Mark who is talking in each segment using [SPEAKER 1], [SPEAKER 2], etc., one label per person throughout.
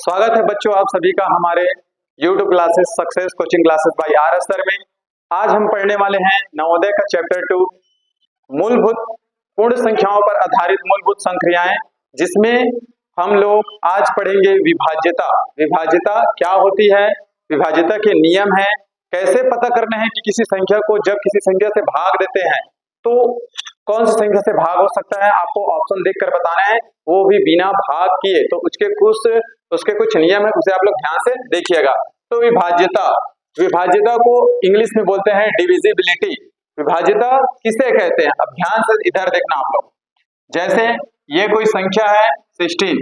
[SPEAKER 1] स्वागत है बच्चों आप सभी का हमारे YouTube classes success coaching classes bye RS sir में। आज हम पढ़ने वाले हैं नवोदय का चैप्टर 2 मूलभूत पूर्ण संख्याओं पर आधारित मूलभूत संक्रियाएं, जिसमें हम लोग आज पढ़ेंगे विभाज्यता। विभाज्यता क्या होती है, विभाज्यता के नियम है, कैसे पता करना है कि किसी संख्या को जब किसी संख्या से भाग देते हैं तो कौन सी संख्या से भाग हो सकता है, आपको ऑप्शन देखकर बताना है, वो भी बिना भाग किए। तो उसके कुछ नियम है, उसे आप लोग ध्यान से देखिएगा। तो विभाज्यता को इंग्लिश में बोलते हैं डिविजिबिलिटी। विभाज्यता किसे कहते हैं, अब ध्यान से इधर देखना आप लोग। जैसे ये कोई संख्या है 16,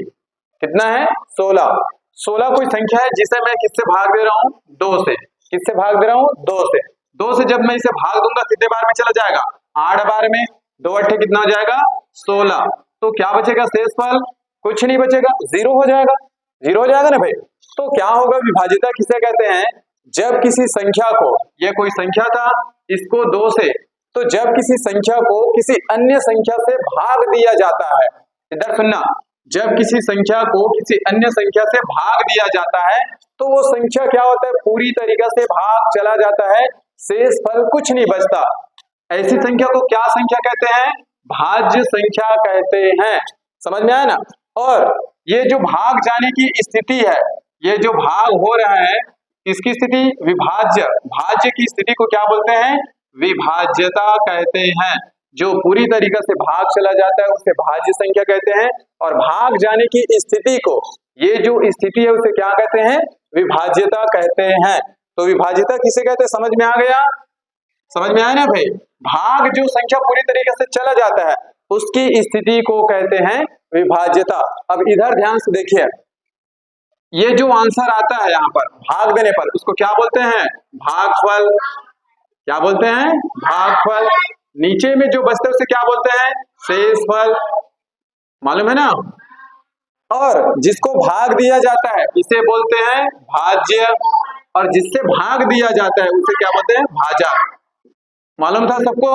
[SPEAKER 1] कितना है 16 कोई संख्या है जिसे मैं किससे भाग दे रहा हूं, 2 से। किससे भाग दे रहा हूं, 2 से जब मैं इसे भाग दूंगा कितने बार में चला जाएगा, 8 बार में। 2 अट्ठे कितना हो जाएगा 16। तो क्या बचेगा शेषफल, कुछ नहीं बचेगा, 0 हो जाएगा। 0 हो जाएगा ना भाई। तो क्या होगा, विभाज्यता किसे कहते हैं, जब किसी संख्या को, ये कोई संख्या था इसको 2 से, तो जब किसी संख्या को किसी अन्य संख्या से भाग दिया जाता है, इधर सुनना, जब किसी संख्या को किसी अन्य संख्या से भाग दिया जाता है तो वो संख्या क्या होता है, पूरी तरीके से भाग चला जाता है, शेषफल कुछ नहीं बचता। ऐसी संख्या को क्या संख्या कहते हैं, भाज्य संख्या कहते हैं। समझ में आया ना। और ये जो भाग जाने की स्थिति है, ये जो भाग हो रहा है, इसकी स्थिति भाज्य की स्थिति को क्या बोलते हैं, विभाज्यता कहते हैं। जो पूरी तरीके से भाग चला जाता है उसे भाज्य संख्या कहते हैं, और भाग जाने की स्थिति को, ये जो स्थिति है उसे क्या कहते हैं, विभाज्यता कहते हैं। तो विभाज्यता किसे कहते हैं, समझ में आ गया, समझ में आया ना भाई। भाग जो संख्या पूरी तरीके से चला जाता है उसकी स्थिति को कहते हैं विभाज्यता। अब इधर ध्यान से देखिए, ये जो आंसर आता है यहाँ पर भाग देने पर उसको क्या बोलते हैं, भागफल। क्या बोलते हैं, भागफल। नीचे में जो बचता है उसे क्या बोलते हैं, शेषफल। मालूम है ना। और जिसको भाग दिया जाता है इसे बोलते हैं भाज्य, और जिससे भाग दिया जाता है उसे क्या बोलते हैं, भाजक। मालूम था सबको।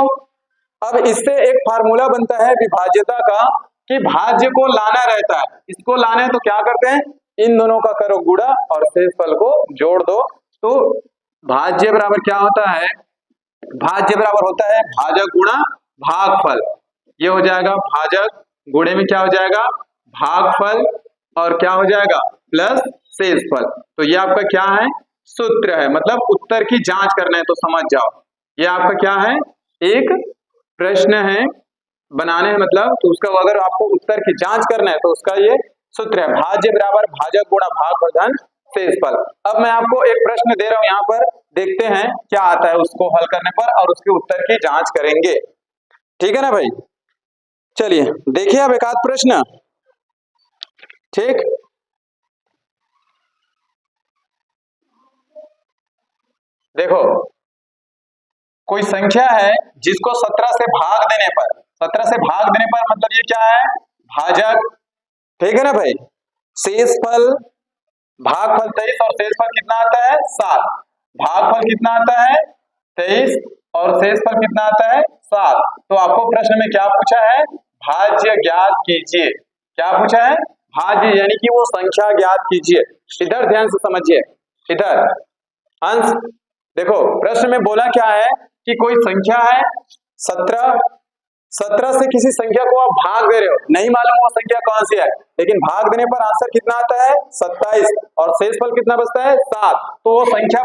[SPEAKER 1] अब इससे एक फार्मूला बनता है विभाज्यता का कि भाज्य को लाना रहता है, इसको लाना है तो क्या करते हैं, इन दोनों का करो गुणा और शेषफल को जोड़ दो। तो भाज्य बराबर क्या होता है, भाज्य बराबर होता है भाजक गुणा भागफल। ये हो जाएगा भाजक गुणे में क्या हो जाएगा, भागफल, और क्या हो जाएगा प्लस शेषफल। तो ये आपका क्या है, सूत्र है, मतलब उत्तर की जांच करना है तो समझ जाओ। ये आपका क्या है, एक प्रश्न है बनाने है, मतलब तो उसका अगर आपको उत्तर की जांच करना है तो उसका ये सूत्र है, भाज्य बराबर भाजक गुणा भागफल धन शेषफल। अब मैं आपको एक प्रश्न दे रहा हूं, यहाँ पर देखते हैं क्या आता है उसको हल करने पर, और उसके उत्तर की जांच करेंगे। ठीक है ना भाई। चलिए देखिए अब एक आध प्रश्न। ठीक, देखो कोई संख्या है जिसको 17 से भाग देने पर, 17 से भाग देने पर मतलब ये क्या है, भाजक। ठीक है ना भाई। शेषफल, भागफल 23 और शेषफल कितना आता है 7। भागफल कितना आता है 23 और शेषफल कितना आता है 7। तो आपको प्रश्न में क्या पूछा है, भाज्य ज्ञात कीजिए। क्या पूछा है, भाज्य यानी कि वो संख्या ज्ञात कीजिए। इधर ध्यान से समझिए, इधर अंश देखो, प्रश्न में बोला क्या है कि कोई संख्या है 17 से किसी संख्या को आप भाग दे रहे हो, नहीं मालूम वो संख्या कौन सी है, लेकिन भाग देने पर आंसर कितना आता है 27 और शेषफल कितना बचता है 7। तो वो संख्या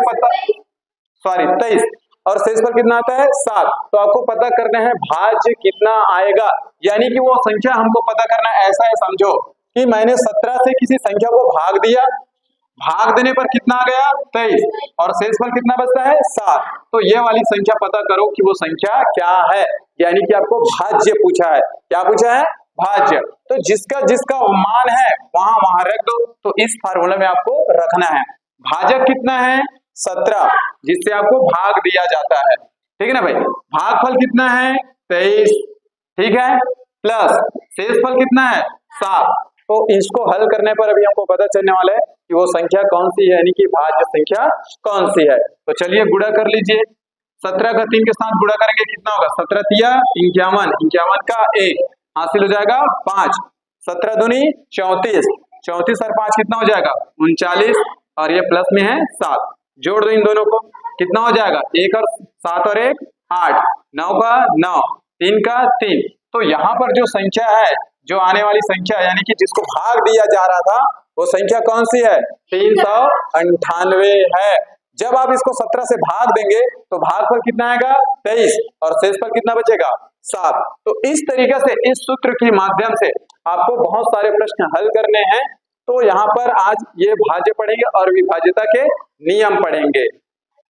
[SPEAKER 1] 23 और शेषफल कितना आता है 7। तो आपको पता करना है भाज्य कितना आएगा, यानी कि वो संख्या हमको पता करना है। ऐसा है समझो कि मैंने 17 से किसी संख्या को भाग दिया, भाग देने पर कितना आ गया 23 और शेषफल कितना बचता है 7। तो ये वाली संख्या पता करो कि वो संख्या क्या है, यानी कि आपको भाज्य पूछा है। क्या पूछा है, भाज्य। तो जिसका जिसका मान है वहां वहां रख दो। तो इस फार्मूला में आपको रखना है भाजक कितना है 17, जिससे आपको भाग दिया जाता है। ठीक है ना भाई। भागफल कितना है 23, ठीक है, प्लस शेषफल कितना है 7। तो इसको हल करने पर अभी हमको पता चलने वाला है कि वो संख्या कौन सी है, यानी कि भाज्य संख्या कौन सी है। तो चलिए गुणा कर लीजिए। 17 का 3 के साथ गुणा करेंगे कितना होगा, 17 तिया 51, 51 का 1 हासिल हो जाएगा 5, 17 दूनी 34, 34 और 5 कितना हो जाएगा 39, और ये प्लस में है 7, जोड़ दो इन दोनों को, कितना हो जाएगा 1 और 7 और 1 8, 9 का 9, 3 का 3। तो यहाँ पर जो संख्या है, जो आने वाली संख्या यानी कि जिसको भाग दिया जा रहा था, वो संख्या कौन सी है 398 है। जब आप इसको 17 से भाग देंगे तो भाग पर कितना आएगा 23, और शेष पर कितना बचेगा 7। तो इस तरीके से इस सूत्र के माध्यम से आपको बहुत सारे प्रश्न हल करने हैं। तो यहाँ पर आज ये भाज्य पढ़ेंगे और विभाज्यता के नियम पढ़ेंगे,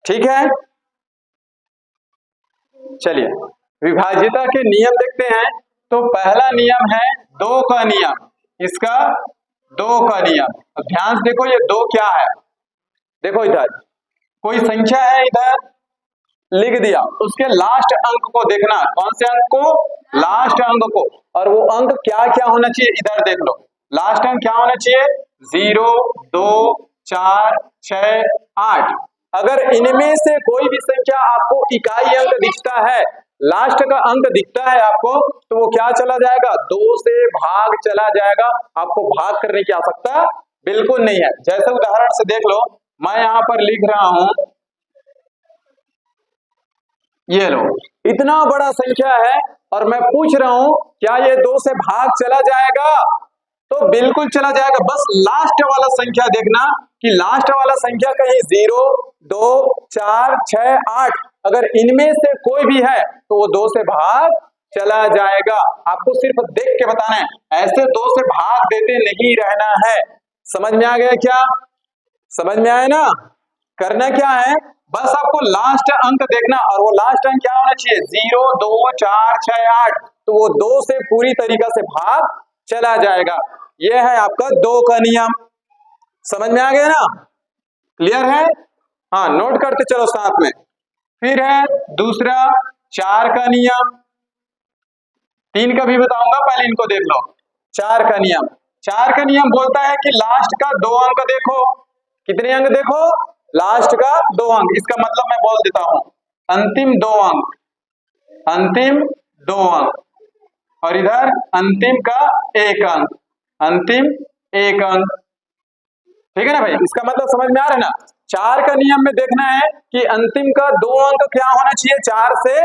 [SPEAKER 1] ठीक है। चलिए विभाज्यता के नियम देखते हैं। तो पहला नियम है 2 का नियम, इसका 2 का नियम। अब ध्यान से देखो ये 2 क्या है। देखो इधर कोई संख्या है, इधर लिख दिया, उसके लास्ट अंक को देखना, कौन से अंक को लास्ट अंक को, और वो अंक क्या क्या होना चाहिए इधर देख लो। लास्ट अंक क्या होना चाहिए 0 2 4 6 8। अगर इनमें से कोई भी संख्या आपको इकाई अंक दिखता है, लास्ट का अंक दिखता है आपको, तो वो क्या चला जाएगा 2 से भाग चला जाएगा। आपको भाग करने की आवश्यकता बिल्कुल नहीं है। जैसे उदाहरण से देख लो, मैं यहां पर लिख रहा हूं, ये लो इतना बड़ा संख्या है और मैं पूछ रहा हूं क्या ये 2 से भाग चला जाएगा, तो बिल्कुल चला जाएगा। बस लास्ट वाला संख्या देखना कि लास्ट वाला संख्या कहीं 0 2 4 6 8, अगर इनमें से कोई भी है तो वो 2 से भाग चला जाएगा। आपको सिर्फ देख के बताना है, ऐसे 2 से भाग देते नहीं रहना है। समझ में आ गया क्या? समझ में आया ना? करना क्या है, बस आपको लास्ट अंक देखना, और वो लास्ट अंक क्या होना चाहिए 0 2 4 6 8, तो वो 2 से पूरी तरीका से भाग चला जाएगा। ये है आपका 2 का नियम। समझ में आ गया ना? क्लियर है? हाँ, नोट करते चलो साथ में। फिर है दूसरा 4 का नियम, 3 का भी बताऊंगा, पहले इनको देख लो। 4 का नियम, 4 का नियम बोलता है कि लास्ट का 2 अंक देखो। कितने अंक देखो? लास्ट का 2 अंक। इसका मतलब मैं बोल देता हूं अंतिम 2 अंक, अंतिम 2 अंक, और इधर अंतिम का 1 अंक, अंतिम 1 अंक। ठीक है ना भाई? इसका मतलब समझ में आ रहा है ना? 4 का नियम में देखना है कि अंतिम का 2 अंक क्या होना चाहिए 4 से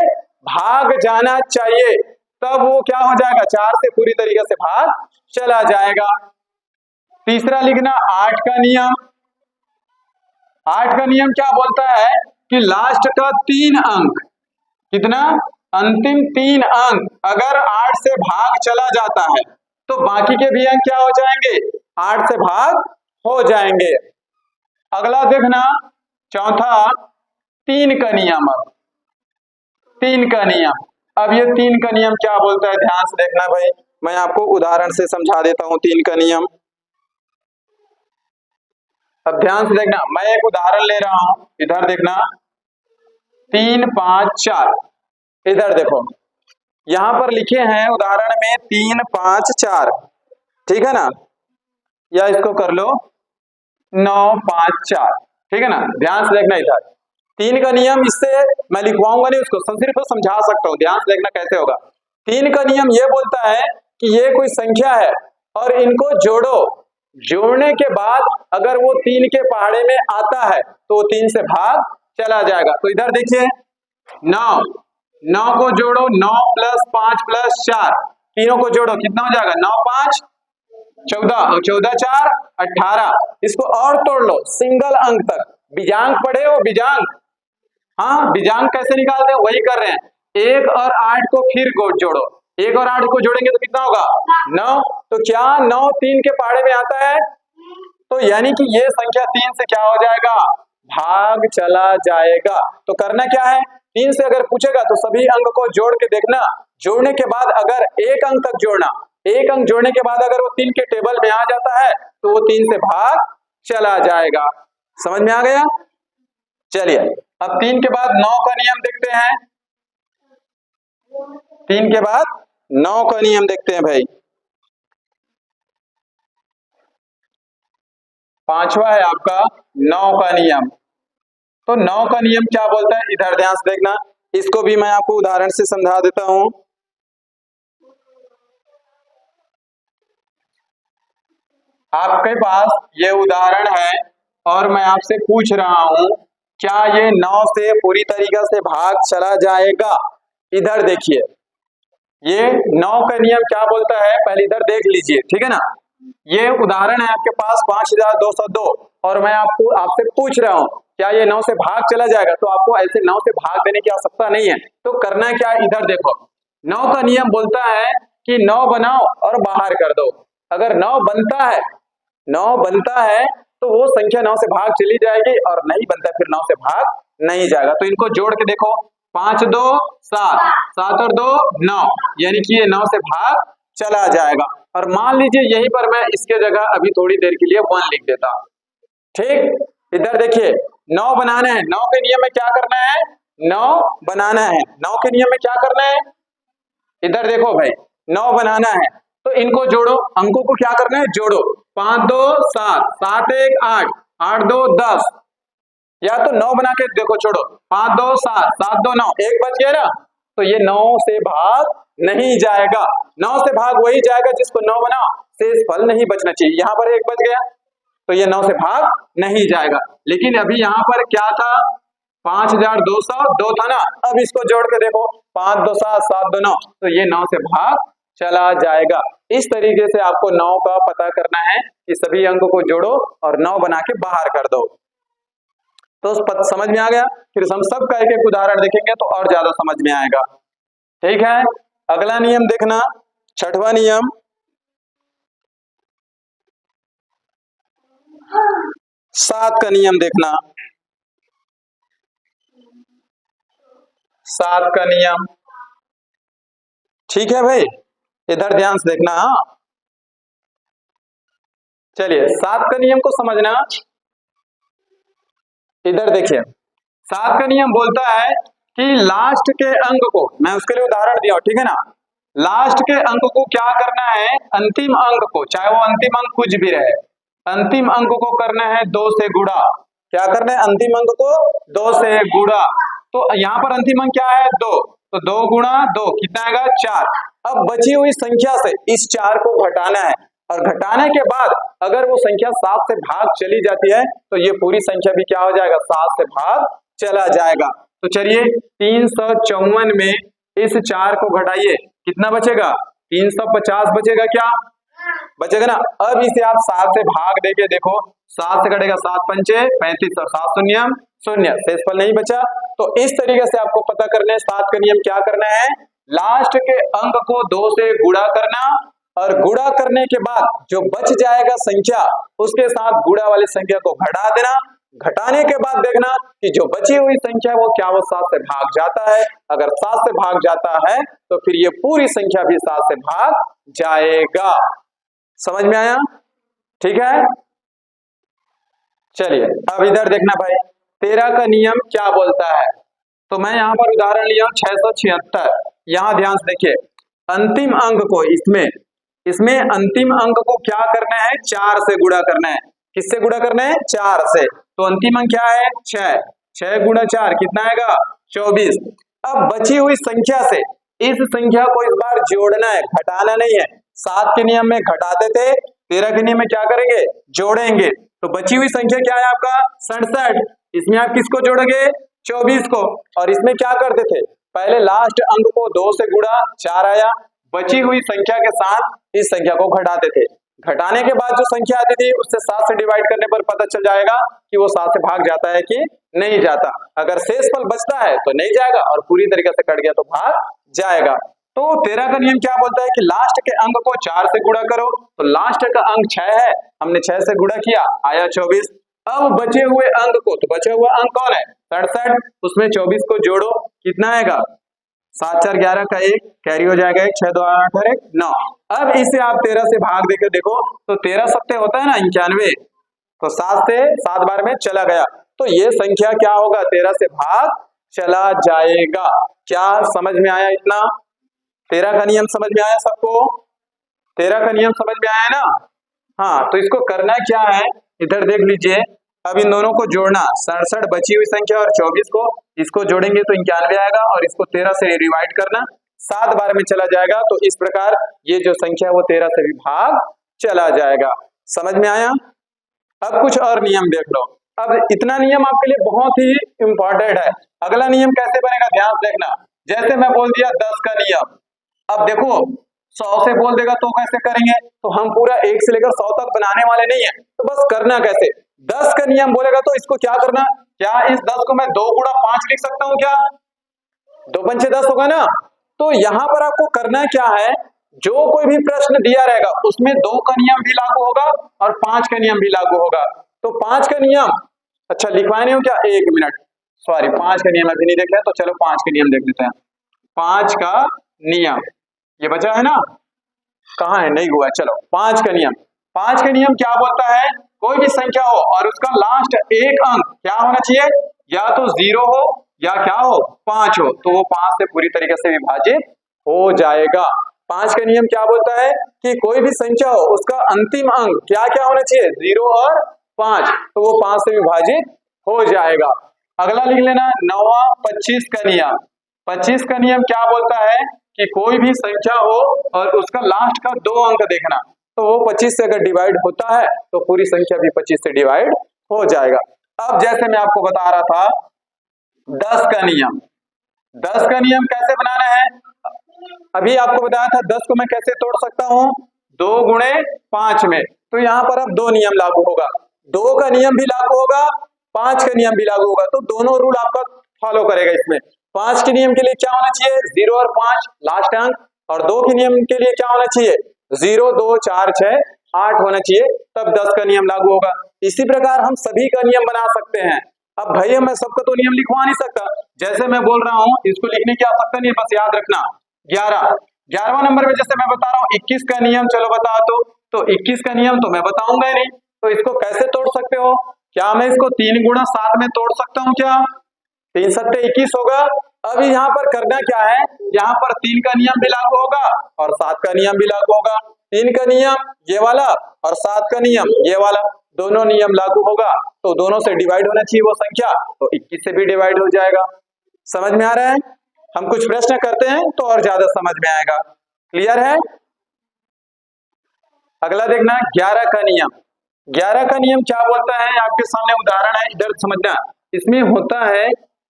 [SPEAKER 1] भाग जाना चाहिए, तब वो क्या हो जाएगा 4 से पूरी तरीके से भाग चला जाएगा। तीसरा लिखना 8 का नियम। 8 का नियम क्या बोलता है कि लास्ट का 3 अंक, कितना अंतिम 3 अंक अगर 8 से भाग चला जाता है तो बाकी के भी अंक क्या हो जाएंगे 8 से भाग हो जाएंगे। अगला देखना चौथा 3 का नियम। अब 3 का नियम, अब ये 3 का नियम क्या बोलता है ध्यान से देखना भाई, मैं आपको उदाहरण से समझा देता हूं 3 का नियम। अब ध्यान से देखना, मैं एक उदाहरण ले रहा हूं, इधर देखना 3 5 4, इधर देखो यहां पर लिखे हैं उदाहरण में 3 5 4, ठीक है ना, या इसको कर लो 9 5 4, ठीक है ना। ध्यान से देखना इधर 3 का नियम, इससे मैं लिखवाऊंगा नहीं उसको, सिर्फ समझा सकता हूं, ध्यान से देखना कैसे होगा। 3 का नियम ये बोलता है कि ये कोई संख्या है और इनको जोड़ो, जोड़ने के बाद अगर वो 3 के पहाड़े में आता है तो 3 से भाग चला जाएगा। तो इधर देखिए 9 को जोड़ो, 9 + 5 + 4, तीनों को जोड़ो, कितना हो जाएगा 9 5 14, और 14 4 18। इसको और तोड़ लो सिंगल अंक तक, बीजांक पढ़े हो बीजांक? हाँ, बीजांक कैसे निकालते हैं वही कर रहे हैं। 1 और 8 को फिर जोड़ो, 1 और 8 को जोड़ेंगे तो कितना होगा 9। तो क्या 9 3 के पहाड़े में आता है, तो यानी कि ये संख्या 3 से क्या हो जाएगा भाग चला जाएगा। तो करना क्या है, 3 से अगर पूछेगा तो सभी अंक को जोड़ के देखना, जोड़ने के बाद अगर 1 अंक तक जोड़ना, 1 अंक जोड़ने के बाद अगर वो 3 के टेबल में आ जाता है तो वो 3 से भाग चला जाएगा। समझ में आ गया? चलिए अब 3 के बाद 9 का नियम देखते हैं। 3 के बाद 9 का नियम देखते हैं भाई। पांचवा है आपका 9 का नियम। तो 9 का नियम क्या बोलता है इधर ध्यान से देखना, इसको भी मैं आपको उदाहरण से समझा देता हूं। आपके पास ये उदाहरण है और मैं आपसे पूछ रहा हूं क्या ये 9 से पूरी तरीके से भाग चला जाएगा? इधर देखिए, ये 9 का नियम क्या बोलता है पहले इधर देख लीजिए, ठीक है ना। ये उदाहरण है आपके पास 5202 और मैं आपसे पूछ रहा हूं क्या ये 9 से भाग चला जाएगा? तो आपको ऐसे 9 से भाग देने की आवश्यकता नहीं है। तो करना क्या है, इधर देखो, 9 का नियम बोलता है कि 9 बनाओ और बाहर कर दो। अगर 9 बनता है तो वो संख्या 9 से भाग चली जाएगी और नहीं बनता फिर 9 से भाग नहीं जाएगा। तो इनको जोड़ के देखो, 5 2 7, 7 और 2 9, यानी कि ये 9 से भाग चला जाएगा। और मान लीजिए यहीं पर मैं इसके जगह अभी थोड़ी देर के लिए 1 लिख देता, ठीक। इधर देखिए 9 बनाना है, 9 के नियम में क्या करना है, 9 बनाना है। 9 के नियम में क्या करना है, इधर देखो भाई, 9 बनाना है तो इनको जोड़ो, अंकों को क्या करना है, जोड़ो। 5 2 7, 7 1 8, 8 2 10, या तो 9 बना के देखो, छोड़ो, 5 2 7, 7 2 9, एक बच गया ना। तो ये 9 से भाग नहीं जाएगा। 9 से भाग वही जाएगा जिसको 9 बनाओ, शेष फल नहीं बचना चाहिए। यहां पर एक बच गया तो ये 9 से भाग नहीं जाएगा। लेकिन अभी यहां पर क्या था, 5202 था ना। अब इसको जोड़ के देखो, 5 2 7, 7 2 9, तो ये 9 से भाग चला जाएगा। इस तरीके से आपको 9 का पता करना है कि सभी अंकों को जोड़ो और 9 बना के बाहर कर दो। तो समझ में आ गया। फिर हम सब का एक एक उदाहरण देखेंगे तो और ज्यादा समझ में आएगा, ठीक है। अगला नियम देखना, छठवां नियम, सात का नियम देखना। 7 का नियम, ठीक है भाई, इधर ध्यान से देखना। हाँ, चलिए 7 का नियम को समझना। इधर देखिए, 7 का नियम बोलता है कि लास्ट के अंक को, मैं उसके लिए उदाहरण दिया हूं, ठीक है ना। लास्ट के अंक को क्या करना है, अंतिम अंक को, चाहे वो अंतिम अंक कुछ भी रहे, अंतिम अंक को करना है 2 से गुणा। क्या करना है, अंतिम अंक को 2 से गुणा। तो यहाँ पर अंतिम अंक क्या है, 2, तो 2 गुणा 2 कितना आएगा, 4। अब बची हुई संख्या से इस 4 को घटाना है और घटाने के बाद अगर वो संख्या 7 से भाग चली जाती है तो ये पूरी संख्या भी क्या हो जाएगा, 7 से भाग चला जाएगा। तो चलिए 354 में इस 4 को घटाइए, कितना बचेगा, 350 बचेगा, क्या बचेगा ना। अब इसे आप 7 से भाग देके देखो, 7 से कटेगा 7 पंचे 35 और 7 शून्यम 0, शेषफल नहीं बचा। तो इस तरीके से आपको पता करना है 7 का नियम क्या करना है, लास्ट के अंक को 2 से गुणा करना और गुणा करने के बाद जो बच जाएगा संख्या उसके साथ गुणा वाली संख्या को घटा देना। घटाने के बाद देखना कि जो बची हुई संख्या वो क्या वो 7 से भाग जाता है। अगर 7 से भाग जाता है तो फिर ये पूरी संख्या भी 7 से भाग जाएगा। समझ में आया, ठीक है। चलिए अब इधर देखना भाई, 13 का नियम क्या बोलता है। तो मैं यहाँ पर उदाहरण लिया 676। यहाँ ध्यान से देखिए, अंतिम अंक को इसमें अंतिम अंक को क्या करना है, 4 से गुणा करना है। किससे गुणा करना है, 4 से। तो अंतिम अंक क्या है, 6, 6 गुणा 4 कितना आएगा, 24। अब बची हुई संख्या से इस संख्या को इस बार जोड़ना है, घटाना नहीं है। 7 के नियम में घटाते थे, 13 के नियम में क्या करेंगे, जोड़ेंगे। तो बची हुई संख्या क्या है आपका, 67। इसमें आप किसको जोड़ोगे, 24 को। और इसमें क्या करते थे, पहले लास्ट अंक को 2 से गुणा, 4 आया, बची हुई संख्या के साथ इस संख्या को घटाते थे। घटाने के बाद जो संख्या आती थी उससे 7 से डिवाइड करने पर पता चल जाएगा कि वो 7 से भाग जाता है कि नहीं जाता। अगर शेषफल बचता है तो नहीं जाएगा और पूरी तरीके से कट गया तो भाग जाएगा। तो 13 का नियम क्या बोलता है कि लास्ट के अंक को 4 से गुणा करो। तो लास्ट का अंक 6 है, हमने 6 से गुणा किया, आया 24। अब बचे हुए अंक को, तो बचे हुआ अंक कौन है, 67, उसमें 24 को जोड़ो, कितना आएगा, 7 4 11 का 1 कैरी हो जाएगा, 1 6 2 8 और 1 9। अब इसे आप 13 से भाग देकर देखो, तो 13 सत्ते होता है ना 91, तो 7 से 7 बार में चला गया, तो ये संख्या क्या होगा, 13 से भाग चला जाएगा। क्या समझ में आया इतना, 13 का नियम समझ में आया सबको, 13 का नियम समझ में आया ना। हाँ, तो इसको करना क्या है, इधर देख लीजिए, अब इन दोनों को जोड़ना, 67 बची हुई संख्या और 24 को, इसको जोड़ेंगे तो 91 आएगा और इसको 13 से डिवाइड करना, 7 बार में चला जाएगा। तो इस प्रकार ये जो संख्या है वो 13 से भी भाग चला जाएगा। समझ में आया? अब कुछ और नियम देख लो। अब इतना नियम आपके लिए बहुत ही इंपॉर्टेंट है। अगला नियम कैसे बनेगा ध्यान देखना। जैसे मैं बोल दिया 10 का नियम, अब देखो 100 से बोल देगा तो कैसे करेंगे, तो हम पूरा 1 से लेकर 100 तक बनाने वाले नहीं है, तो बस करना कैसे, 10 का नियम बोलेगा तो इसको क्या करना, क्या इस 10 को मैं 2 गुणा 5 लिख सकता हूं क्या? 2 पंचे 10 होगा ना। तो यहां पर आपको करना क्या है, जो कोई भी प्रश्न दिया रहेगा उसमें 2 का नियम भी लागू होगा और 5 का नियम भी लागू होगा। तो 5 का नियम, अच्छा लिखवाए नहीं हो क्या, 1 मिनट, सॉरी 5 का नियम अभी नहीं देख रहे, तो चलो 5 का नियम देख लेते हैं। 5 का नियम ये बचा है ना, कहाँ है, नहीं हुआ है, चलो 5 का नियम। 5 का नियम क्या बोलता है, कोई भी संख्या हो और उसका लास्ट एक अंक क्या होना चाहिए, या तो 0 हो या क्या हो, 5 हो, तो वो 5 से पूरी तरीके से विभाजित हो जाएगा। 5 का नियम क्या बोलता है कि कोई भी संख्या हो उसका अंतिम अंक क्या क्या होना चाहिए, 0 और 5, तो वो 5 से विभाजित हो जाएगा। अगला लिख लेना 9वां 25 का नियम। 25 का नियम क्या बोलता है कि कोई भी संख्या हो और उसका लास्ट का 2 अंक देखना, तो वो 25 से अगर डिवाइड होता है तो पूरी संख्या भी 25 से डिवाइड हो जाएगा। अब जैसे मैं आपको बता रहा था 10 का नियम, 10 का नियम कैसे बनाना है, अभी आपको बताया था 10 को मैं कैसे तोड़ सकता हूं, 2 गुणे 5 में, तो यहां पर अब 2 नियम लागू होगा, 2 का नियम भी लागू होगा, 5 का नियम भी लागू होगा, तो दोनों रूल आपका फॉलो करेगा इसमें। 5 के नियम के लिए क्या होना चाहिए, 0 और 5 लास्ट अंक, और 2 के नियम के लिए क्या होना चाहिए, 0 2 4 6 8 होना चाहिए, तब 10 का नियम लागू होगा। इसी प्रकार हम सभी का नियम बना सकते हैं। अब भैया मैं सबका तो नियम लिखवा नहीं सकता, जैसे मैं बोल रहा हूं इसको लिखने की आवश्यकता नहीं है, बस याद रखना 11वां नंबर में जैसे मैं बता रहा हूं 21 का नियम, चलो बता तो 21 का नियम तो मैं बताऊंगा ही नहीं, तो इसको कैसे तोड़ सकते हो, क्या मैं इसको 3 गुणा 7 में तोड़ सकता हूं क्या, 3 सत्ते 21 होगा। अब यहाँ पर करना क्या है, यहाँ पर 3 का नियम भी लागू होगा और 7 का नियम भी लागू होगा, 3 का नियम ये वाला और 7 का नियम ये वाला, दोनों नियम लागू होगा तो दोनों से डिवाइड होना चाहिए वो संख्या, तो 21 से भी डिवाइड हो जाएगा। समझ में आ रहा है? हम कुछ प्रश्न करते हैं तो और ज्यादा समझ में आएगा। क्लियर है? अगला देखना 11 का नियम। 11 का नियम क्या बोलता है, आपके सामने उदाहरण है, इधर समझना। इसमें होता है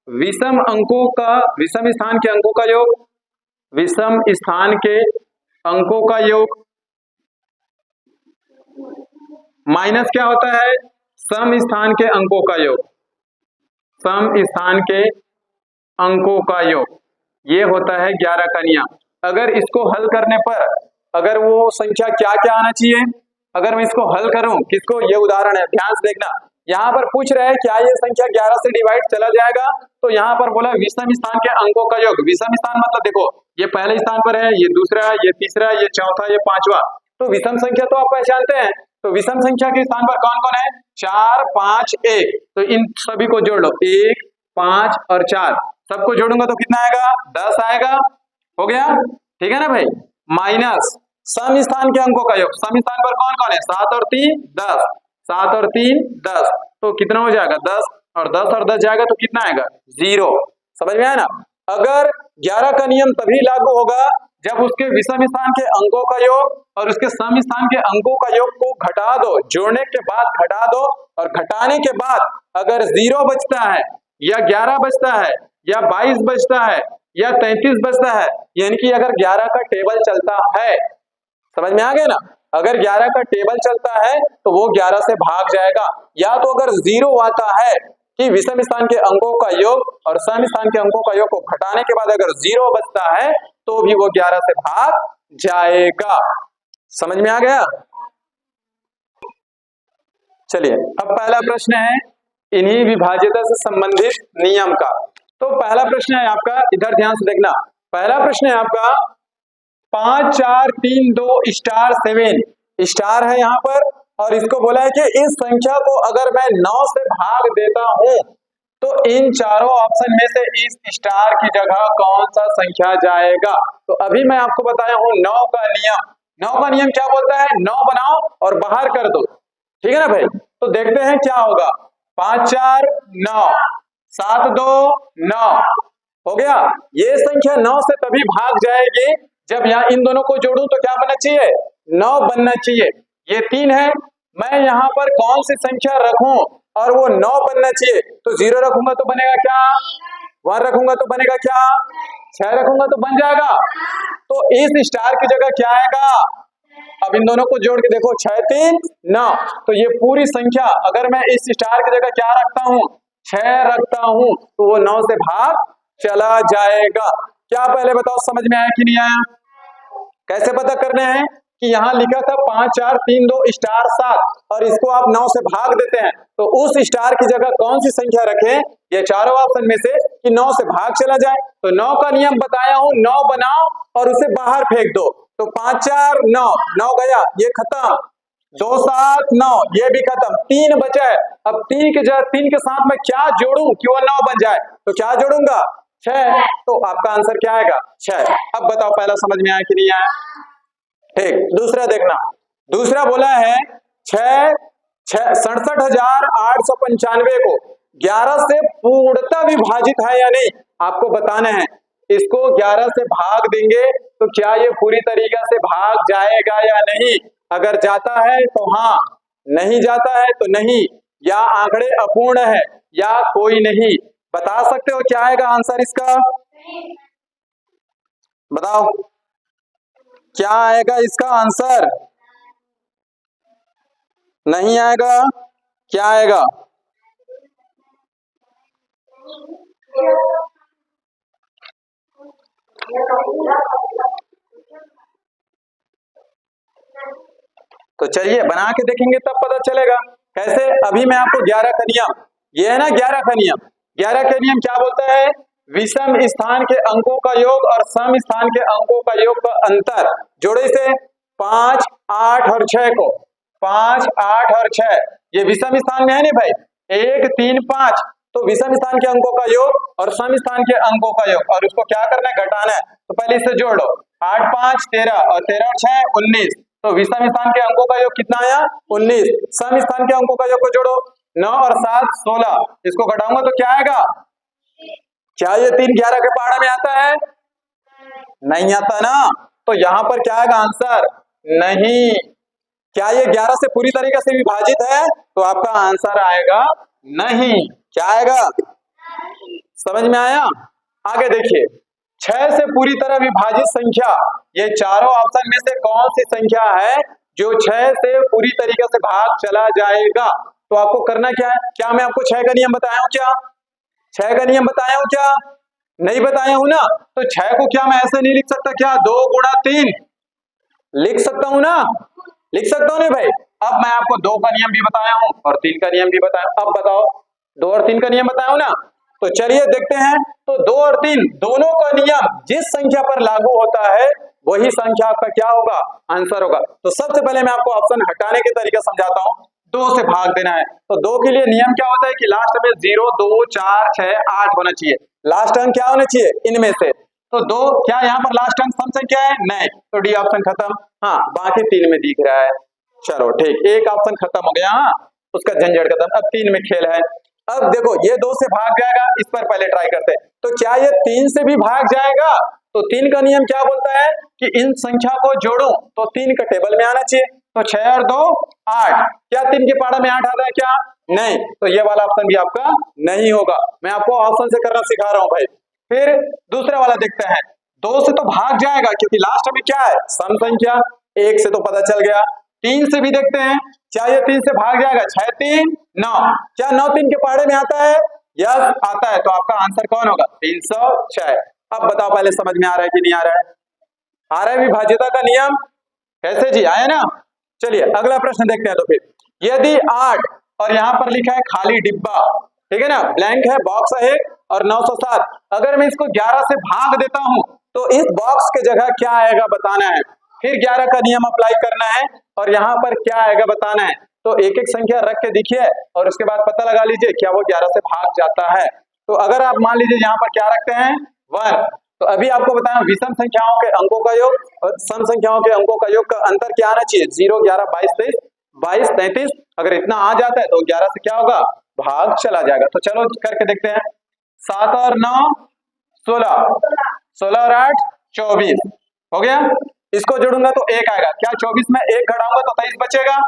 [SPEAKER 1] विषम अंकों का, विषम स्थान के अंकों का योग, विषम स्थान के अंकों का योग माइनस क्या होता है, सम स्थान के अंकों का योग, सम स्थान के अंकों का योग, ये होता है 11 का नियम। अगर इसको हल करने पर अगर वो संख्या क्या क्या आना चाहिए, अगर मैं इसको हल करूं, किसको, ये उदाहरण है, ध्यान से देखना। यहाँ पर पूछ रहे हैं क्या ये संख्या 11 से डिवाइड चला जाएगा, तो यहाँ पर बोला विषम स्थान के अंकों का योग, विषम स्थान मतलब देखो ये पहले स्थान पर है, ये दूसरा, ये तीसरा, ये चौथा, ये पांचवा, तो विषम संख्या तो आप पहचानते हैं, तो विषम संख्या के स्थान पर कौन कौन है, 4 5 1, तो इन सभी को जोड़ लो, 1 5 और 4 सबको जोड़ूंगा तो कितना आएगा, 10 आएगा, हो गया, ठीक है ना भाई। माइनस सम स्थान के अंकों का योग, सम स्थान पर कौन कौन है, 7 और 3 10, 7 और 3 10, तो कितना हो जाएगा 10 और 10 जाएगा तो कितना आएगा 0। समझ में आया ना? अगर 11 का नियम तभी लागू होगा जब उसके विषम स्थान के अंकों का योग और उसके सम स्थान के अंकों का योग को घटा दो, जोड़ने के बाद घटा दो, और घटाने के बाद अगर 0 बचता है या 11 बचता है या 22 बचता है या 33 बचता है, यानी कि अगर 11 का टेबल चलता है, समझ में आ गया ना, अगर 11 का टेबल चलता है तो वो 11 से भाग जाएगा, या तो अगर 0 आता है कि विषम स्थान के अंकों का योग और सम स्थान के अंकों का योग को घटाने के बाद अगर 0 बचता है तो भी वो 11 से भाग जाएगा। समझ में आ गया? चलिए अब पहला प्रश्न है इन्हीं विभाज्यता से संबंधित नियम का। तो पहला प्रश्न है आपका, इधर ध्यान से देखना, पहला प्रश्न है आपका 5 4 3 2 स्टार 7 स्टार है यहाँ पर, और इसको बोला है कि इस संख्या को अगर मैं 9 से भाग देता हूं तो इन चारों ऑप्शन में से इस स्टार की जगह कौन सा संख्या जाएगा। तो अभी मैं आपको बताया हूं 9 का नियम। 9 का नियम क्या बोलता है, 9 बनाओ और बाहर कर दो, ठीक है ना भाई। तो देखते हैं क्या होगा, 5 4 9 7 2 9 हो गया। ये संख्या 9 से तभी भाग जाएगी जब यहाँ इन दोनों को जोड़ूं तो क्या बनना चाहिए, 9 बनना चाहिए। ये 3 है, मैं यहाँ पर कौन सी संख्या रखूं और वो 9 बनना चाहिए, तो 0 रखूंगा तो बनेगा क्या, 1 रखूंगा तो बनेगा क्या, 6 रखूंगा तो बन जाएगा। तो इस स्टार की जगह क्या आएगा, अब इन दोनों को जोड़ के देखो, 6 3 9, तो ये पूरी संख्या अगर मैं इस स्टार की जगह क्या रखता हूँ, 6 रखता हूं, तो वो 9 से भाग चला जाएगा। क्या पहले बताओ समझ में आया कि नहीं आया? कैसे पता करने हैं कि यहाँ लिखा था 5 4 3 2 स्टार 7 और इसको आप 9 से भाग देते हैं, तो उस स्टार की जगह कौन सी संख्या रखें, ये चारों ऑप्शन में से कि 9 से भाग चला जाए। तो 9 का नियम बताया हूं, 9 बनाओ और उसे बाहर फेंक दो, तो 5 4 9, 9 गया, ये खत्म, 2 7 9, ये भी खत्म, 3 बचा है। अब 3 के साथ में क्या जोड़ूं कि वो 9 बन जाए, तो क्या जोड़ूंगा, 6, तो आपका आंसर क्या आएगा, 6। अब बताओ पहला समझ में आया कि नहीं आया? ठीक, दूसरा देखना, दूसरा बोला है 67,895 को 11 से पूर्णतः विभाजित है या नहीं, आपको बताना है। इसको 11 से भाग देंगे तो क्या ये पूरी तरीके से भाग जाएगा या नहीं, अगर जाता है तो हाँ, नहीं जाता है तो नहीं, या आंकड़े अपूर्ण है या कोई नहीं। बता सकते हो क्या आएगा आंसर इसका, बताओ क्या आएगा इसका आंसर, नहीं आएगा, क्या आएगा, तो चलिए बना के देखेंगे तब पता चलेगा कैसे। अभी मैं आपको 11 का नियम, ये है ना 11 का नियम, 11 का नियम क्या बोलता है, विषम स्थान के अंकों का योग और सम स्थान के अंकों का योग का अंतर, जोड़े से 5 8 और 6 को, 5 8 और 6, ये विषम स्थान में है नहीं भाई, 1 3 5, तो विषम स्थान के अंकों का योग और सम स्थान के अंकों का योग, और उसको क्या करना है, घटाना है। तो पहले इससे जोड़ लो, 8 5 13 और 13 और 6 19, तो विषम स्थान के अंकों का योग कितना आया, 19। सम स्थान के अंकों का योग को जोड़ो, 9 और 7 16, इसको घटाऊंगा तो क्या आएगा, क्या ये 3 11 के पहाड़ा में आता है, नहीं आता ना, तो यहां पर क्या आएगा आंसर, नहीं। क्या ये 11 से पूरी तरीके से विभाजित है, तो आपका आंसर आएगा नहीं, क्या आएगा, समझ में आया? आगे देखिए, 6 से पूरी तरह विभाजित संख्या, ये चारों ऑप्शन में से कौन सी संख्या है जो 6 से पूरी तरीके से भाग चला जाएगा, तो आपको करना क्या है, क्या मैं आपको 6 का नियम बताया हूं क्या, 6 का नियम बताया हूं क्या, नहीं बताया हूं ना, तो 6 को क्या मैं ऐसे नहीं लिख सकता क्या, 2 गुणा 3 लिख सकता हूं ना, लिख सकता हूं नहीं भाई। अब मैं आपको 2 का नियम भी बताया हूं और 3 का नियम भी बताया, अब बताओ 2 और 3 का नियम बताया हूं ना, तो चलिए देखते हैं। तो 2 और 3 दोनों का नियम जिस संख्या पर लागू होता है वही संख्या आपका क्या होगा, आंसर होगा। तो सबसे पहले मैं आपको ऑप्शन हटाने के तरीका समझाता हूं, 2 से भाग देना है, तो 2 के लिए नियम क्या होता है कि लास्ट में 0 2 4 6 8 होना चाहिए, लास्ट अंक क्या होना चाहिए इनमें से, तो 2, क्या यहाँ पर लास्ट अंक सम संख्या है, नहीं, तो डी ऑप्शन खत्म। हाँ, बाकी 3 में दिख रहा है, चलो ठीक, एक ऑप्शन खत्म हो गया, हाँ उसका झंझट खत्म, अब 3 में खेल है। अब देखो ये 2 से भाग जाएगा, इस पर पहले ट्राई करते हैं, तो क्या ये 3 से भी भाग जाएगा, तो 3 का नियम क्या बोलता है कि इन संख्या को जोड़ो तो 3 का टेबल में आना चाहिए, तो 6 और 2 8, क्या 3 के पहाड़ा में 8 आता है क्या, नहीं, तो ये वाला ऑप्शन भी आपका नहीं होगा। मैं आपको ऑप्शन से करना सिखा रहा हूं भाई। फिर दूसरा वाला देखते हैं, 2 से तो भाग जाएगा क्योंकि लास्ट में क्या है, सम संख्या, 1 से तो पता चल गया। 3 से भी देखते हैं, क्या ये 3 से भाग जाएगा, 6 3 9, क्या 9 3 के पहाड़े में आता है, यस आता है, तो आपका आंसर कौन होगा, 306। अब बताओ पहले समझ में आ रहा है कि नहीं आ रहा है, आ रहा है विभाज्यता का नियम, कैसे जी, आया ना। चलिए अगला प्रश्न देखते हैं। तो फिर यदि 8 और यहाँ पर लिखा है खाली डिब्बा, ठीक है ना, ब्लैंक है, बॉक्स है और 907, अगर मैं इसको 11 से भाग देता हूं तो इस बॉक्स के जगह क्या आएगा बताना है, फिर 11 का नियम अप्लाई करना है और यहाँ पर क्या आएगा बताना है। तो एक एक संख्या रख के देखिए और उसके बाद पता लगा लीजिए क्या वो 11 से भाग जाता है। तो अगर आप मान लीजिए यहाँ पर क्या रखते हैं 1, तो अभी आपको बताया विषम संख्याओं के अंकों का योग और सम संख्याओं के अंकों का योग का अंतर क्या आना चाहिए, 0 11 22 23 22 33, अगर इतना आ जाता है तो 11 से क्या होगा, भाग चला जाएगा। तो चलो करके देखते हैं, 7 और 9 16, 16 और 8 24 हो गया, इसको जोड़ूंगा तो 1 आएगा, क्या 24 में 1 घटाऊंगा तो 23 बचेगा,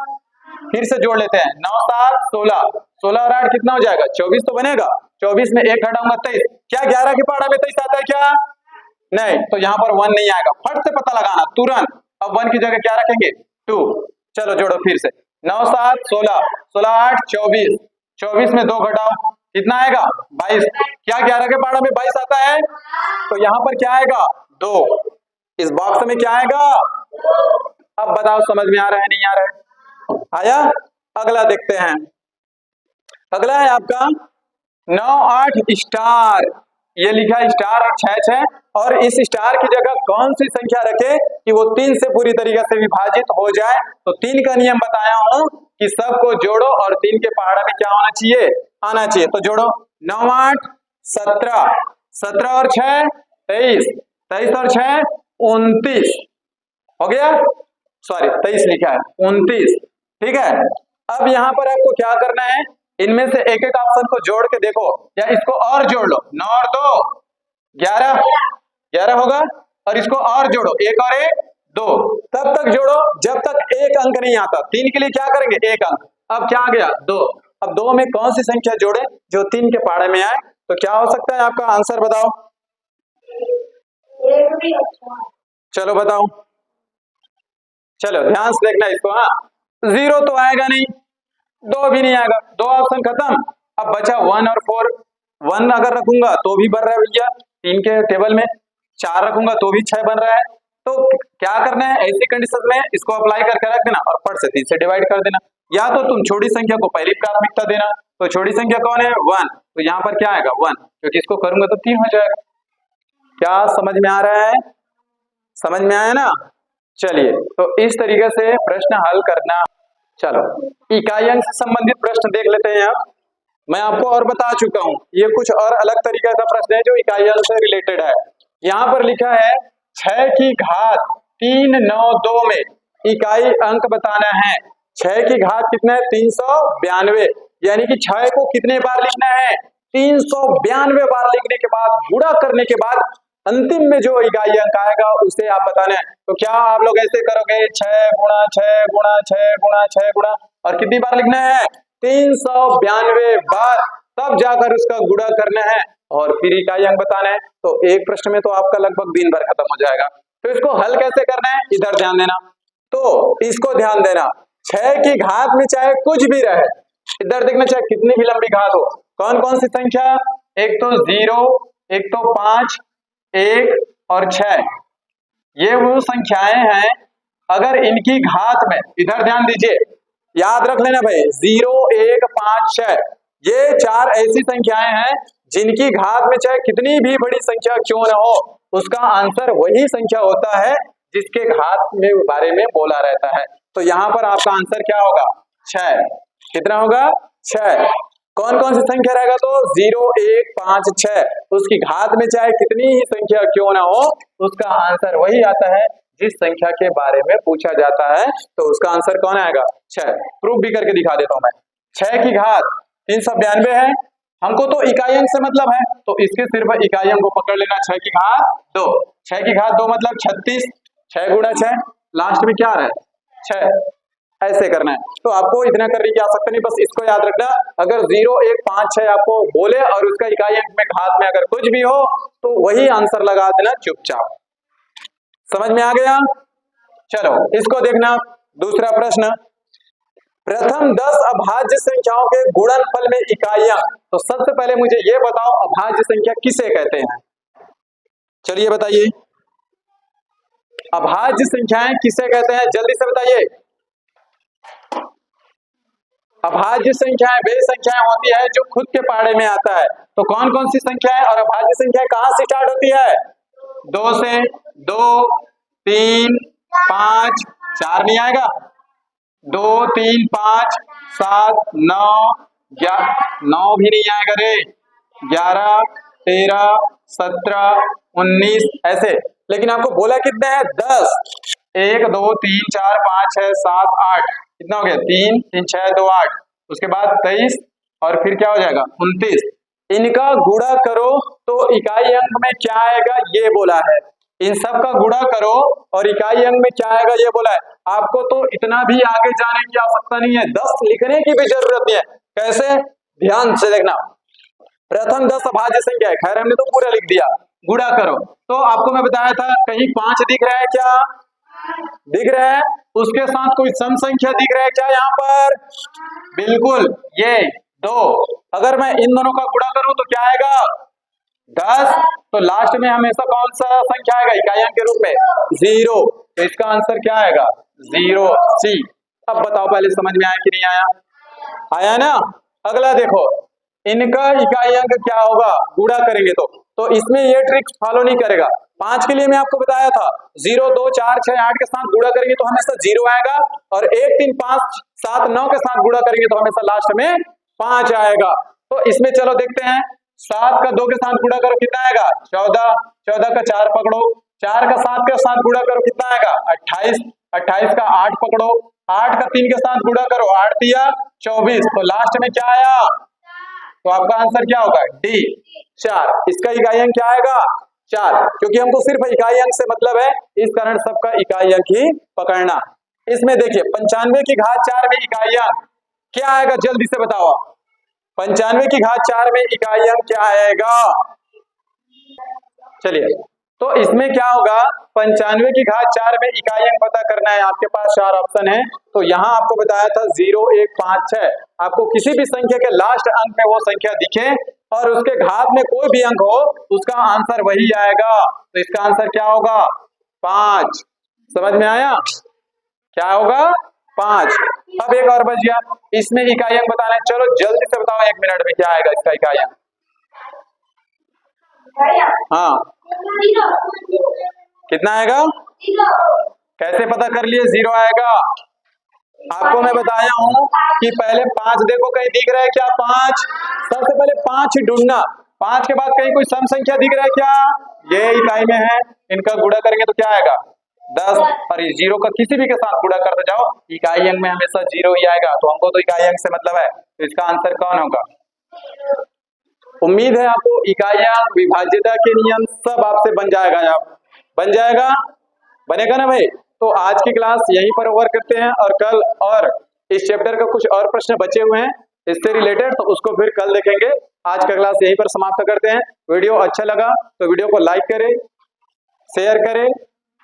[SPEAKER 1] फिर से जोड़ लेते हैं, 9 7 16, 16 और 8 कितना हो जाएगा 24 तो बनेगा। 24 में 1 घटाऊंगा 23, क्या 11 के पहाड़ा में 23 आता है क्या? नहीं, तो यहाँ पर 1 नहीं आएगा, फट से पता लगाना तुरंत। अब 1 की जगह क्या रखेंगे 2। चलो जोड़ो फिर से, 9 7 16, 16 8 24, 24 में 2 घटाओ कितना आएगा 22, क्या 11 के पहाड़ा में 22 आता है? तो यहाँ पर क्या आएगा 2, इस बॉक्स में क्या आएगा? अब बताओ समझ में आ रहा है नहीं आ रहा है? आया? अगला देखते हैं, अगला है आपका 9 8 स्टार, ये लिखा है स्टार और 6 6, और इस स्टार की जगह कौन सी संख्या रखे कि वो 3 से पूरी तरीके से विभाजित हो जाए? तो 3 का नियम बताया हूं कि सबको जोड़ो और 3 के पहाड़ा में क्या होना चाहिए? आना चाहिए। तो जोड़ो, 9 8 17, 17 और 6 23, 23 और 6 29 हो गया, सॉरी 23 लिखा है 29, ठीक है। अब यहाँ पर आपको क्या करना है, इनमें से एक एक ऑप्शन को जोड़ के देखो, या इसको और जोड़ लो, 9 और 2 11, 11 होगा, और इसको और जोड़ो 1 और 1 2, तब तक जोड़ो जब तक एक अंक नहीं आता। 3 के लिए क्या करेंगे 1 अंक, अब क्या आ गया 2, अब 2 में कौन सी संख्या जोड़े जो 3 के पहाड़े में आए? तो क्या हो सकता है आपका आंसर बताओ, चलो बताओ, चलो ध्यान से देखना इसको। हाँ, 0 तो आएगा नहीं, 2 भी नहीं आएगा, 2 ऑप्शन खत्म। अब बचा 1 और 4, 1 अगर रखूंगा तो भी बन रहा है भैया 3 के टेबल में, 4 रखूंगा तो भी 6 बन रहा है। तो क्या करना है ऐसी कंडीशन में, इसको अप्लाई करके रख देना और फट से 3 से डिवाइड कर देना, या तो तुम छोटी संख्या को पहली प्राथमिकता देना। तो छोटी संख्या कौन है 1, तो यहाँ पर क्या आएगा 1, क्योंकि इसको करूंगा तो 3 हो जाएगा। क्या समझ में आ रहा है? समझ में आया ना? चलिए, तो इस तरीके से प्रश्न हल करना। चलो इकाई अंक से संबंधित प्रश्न देख लेते हैं। अब मैं आपको और बता चुका हूं, ये कुछ और अलग तरीके का प्रश्न है जो इकाई अंक से रिलेटेड है। यहाँ पर लिखा है 6 की घात 3 9 2 में इकाई अंक बताना है। 6 की घात कितना है 392, यानी कि 6 को कितने बार लिखना है 392 बार लिखने के बाद गुणा करने के बाद अंतिम में जो इकाई अंक आएगा उसे आप बताना है। तो क्या आप लोग ऐसे करोगे 6 गुणा 6 गुणा 6 गुणा 6 गुणा, और कितनी बार लिखना है 392 बार, तब जाकर उसका गुणा करना है और फिर इकाई अंक बताना है। तो एक प्रश्न में तो आपका लगभग दिन भर खत्म हो जाएगा। तो इसको हल कैसे करना है इधर ध्यान देना, तो इसको ध्यान देना, 6 की घात में चाहे कुछ भी रहे, इधर देखना चाहे कितनी भी लंबी घात हो, कौन कौन सी संख्या, एक तो 0, एक तो 5, 1 और 6, ये वो संख्याएं हैं। अगर इनकी घात में, इधर ध्यान दीजिए, याद रख लेना भाई 0 1 5 6, ये 4 ऐसी संख्याएं हैं जिनकी घात में चाहे कितनी भी बड़ी संख्या क्यों न हो, उसका आंसर वही संख्या होता है जिसके घात में बारे में बोला रहता है। तो यहाँ पर आपका आंसर क्या होगा 6, कितना होगा 6। कौन कौन सी संख्या रहेगा तो 0 1 5 6, उसकी घात में चाहे कितनी ही संख्या क्यों ना हो, उसका आंसर वही आता है जिस संख्या के बारे में पूछा जाता है। तो उसका आंसर कौन आएगा 6। प्रूफ भी करके दिखा देता हूं मैं। 6 की घात 392 है, हमको तो इकाई अंक से मतलब है, तो इसके सिर्फ इकाई अंक को पकड़ लेना, 6 की घात 2, 6 की घात 2 मतलब 36, 6 गुणा 6, लास्ट में क्या आ रहा है 6, ऐसे करना है। तो आपको इतना करने की आवश्यकता नहीं, बस इसको याद रखना, अगर 0 1 5 6 आपको बोले और उसका इकाई अंक में घात में अगर कुछ भी हो तो वही आंसर लगा देना चुपचाप। समझ में आ गया? चलो इसको देखना, दूसरा प्रश्न, प्रथम 10 अभाज्य संख्याओं के गुणनफल में इकाई अंक। तो सबसे पहले मुझे ये बताओ अभाज्य संख्या किसे कहते हैं, चलिए बताइए, अभाज्य संख्याएं किसे कहते हैं, जल्दी से बताइए। अभाज्य संख्याएं वे संख्याएं होती है जो खुद के पहाड़े में आता है। तो कौन कौन सी संख्या है, और अभाज्य संख्या कहां से स्टार्ट होती है 2 से, 2 3 5 4 नहीं आएगा, 2 3 5 7 9 9 भी नहीं आएगा रे, 11 13 17 19 ऐसे। लेकिन आपको बोला कितने हैं 10, 1 2 3 4 5 6 7 8, कितना हो गया 3 3 6 2 8, उसके बाद 23 और फिर क्या हो जाएगा 29। इनका गुणा करो तो इकाई अंक में क्या आएगा ये बोला है, इन सब का गुणा करो और इकाई अंक में क्या आएगा ये बोला है। आपको तो इतना भी आगे जाने की आवश्यकता नहीं है, 10 लिखने की भी जरूरत नहीं है। कैसे, ध्यान से देखना। प्रथम 10 अभाज्य संख्या है, खैर हमने तो पूरा लिख दिया, गुणा करो। तो आपको मैं बताया था, कहीं 5 दिख रहा है क्या, दिख रहा है, उसके साथ कोई सम संख्या दिख रहा है क्या यहाँ पर, बिल्कुल, ये 2। अगर मैं इन दोनों का गुणा करूं तो क्या आएगा, 10। तो लास्ट में हमेशा कौन सा संख्या आएगा इकाई अंक के रूप में, 0। तो इसका आंसर क्या आएगा, 0 सी। अब बताओ पहले समझ में आया कि नहीं आया, आया ना। अगला देखो, इनका इकाई अंक क्या होगा, गुणा करेंगे तो इसमें ये ट्रिक फॉलो नहीं करेगा। 5 के लिए मैं आपको बताया था, 0 2 4 6 8 के साथ गुणा करेंगे तो हमेशा 0 आएगा, और 1 3 5 7 9 के साथ गुणा करेंगे तो हमेशा लास्ट में 5 आएगा। तो इसमें चलो देखते हैं, 7 का 2 के साथ गुणा करो कितना आएगा, 14। 14 का 4 पकड़ो, 4 का 7 के साथ गुणा करो कितना आएगा, 28। 28 का 8 पकड़ो, 8 का 3 के साथ गुणा करो, 8 दिया 24। तो लास्ट में क्या आया, तो आपका आंसर क्या होगा, डी 4। इसका इकाई अंक क्या आएगा, 4, क्योंकि हमको सिर्फ इकाई अंक से मतलब है, इस कारण सबका इकाई अंक ही पकड़ना। इसमें देखिए 95 की घात 4 में इकाई अंक क्या आएगा, जल्दी से बताओ। 95 की घात 4 में इकाई अंक क्या आएगा, चलिए, तो इसमें क्या होगा, 95 की घात 4 में इकाई अंक पता करना है। आपके पास 4 ऑप्शन है, तो यहाँ आपको बताया था 0 1 5 6। आपको किसी भी संख्या के लास्ट अंक में वो संख्या दिखे और उसके घात में कोई भी अंक हो, उसका आंसर वही आएगा। तो इसका आंसर क्या होगा, 5। समझ में आया, क्या होगा, 5। अब एक और बच गया, इसमें इकाई अंक बताना है। चलो जल्दी से बताओ, 1 मिनट में क्या आएगा इसका इकाई अंक। हाँ, कितना आएगा, कैसे पता कर लिए 0 आएगा। आपको मैं बताया हूं कि पहले 5 देखो, कहीं दिख रहा है क्या, 5। सबसे पहले 5 ही ढूंढना, 5 के बाद कहीं कोई सम संख्या दिख रहा है क्या, ये इकाई में है, इनका गुणा करेंगे तो क्या आएगा, 10। और इस 0 का किसी भी के साथ गुणा करते जाओ, इकाई अंक में हमेशा 0 ही आएगा। तो हमको तो इकाई अंक से मतलब है, तो इसका आंसर कौन होगा। उम्मीद है आपको इकाई अंक, विभाज्यता के नियम सब आपसे बन जाएगा, बन जाएगा, बनेगा ना भाई। तो आज की क्लास यहीं पर ओवर करते हैं, और कल और इस चैप्टर का कुछ और प्रश्न बचे हुए हैं इससे रिलेटेड, तो उसको फिर कल देखेंगे। आज का क्लास यहीं पर समाप्त करते हैं। वीडियो अच्छा लगा तो वीडियो को लाइक करें, शेयर करें,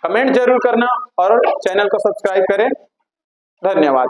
[SPEAKER 1] कमेंट जरूर करना, और चैनल को सब्सक्राइब करें। धन्यवाद।